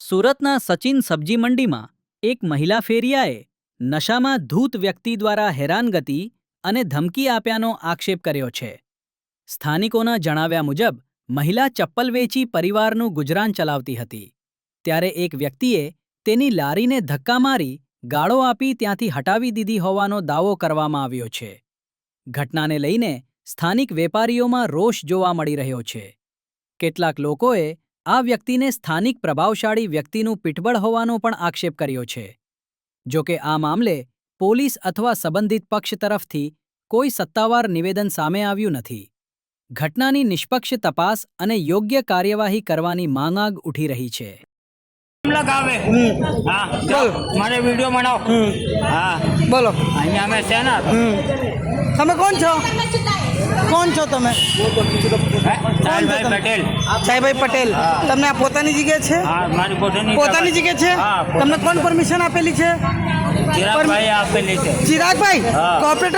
સુરતના સચિન સબ્જી મંડીમાં એક મહિલા ફેરિયાએ નશામાં ધૂત વ્યક્તિ દ્વારા હેરાનગતિ અને ધમકી આપ્યાનો આક્ષેપ કર્યો છે. સ્થાનિકોના જણાવ્યા મુજબ મહિલા ચપ્પલ વેચી પરિવારનું ગુજરાન ચલાવતી હતી. ત્યારે એક વ્યક્તિએ તેની લારીને ધક્કા મારી ગાળો આપી ત્યાંથી હટાવી દીધી હોવાનો દાવો કરવામાં આવ્યો છે. ઘટનાને લઈને સ્થાનિક વેપારીઓમાં રોષ જોવા મળી રહ્યો છે. કેટલાક લોકોએ આ વ્યક્તિને સ્થાનિક પ્રભાવશાળી વ્યક્તિનું પીઠબળ હોવાનો પણ આક્ષેપ કર્યો છે. જો કે આ મામલે પોલીસ અથવા સંબંધિત પક્ષ તરફથી કોઈ સત્તાવાર નિવેદન સામે આવ્યું નથી. ઘટનાની નિષ્પક્ષ તપાસ અને યોગ્ય કાર્યવાહી કરવાની માંગ ઉઠી રહી છે. મારે વિડીયો બનાવો. હા બોલો. અહીંયા અમે છે ને. તમે કોણ છો? કોણ છો તમે? સાહેબભાઈ પટેલ. સાહેબભાઈ પટેલ. તમને આ પોતાની જગ્યા છે? હા, મારી પોતાની જગ્યા છે? હા, તમને કોણ પરમિશન આપેલી છે? ચિરાગભાઈ આપેલી છે. ચિરાગભાઈ હા. કોર્પોરેટર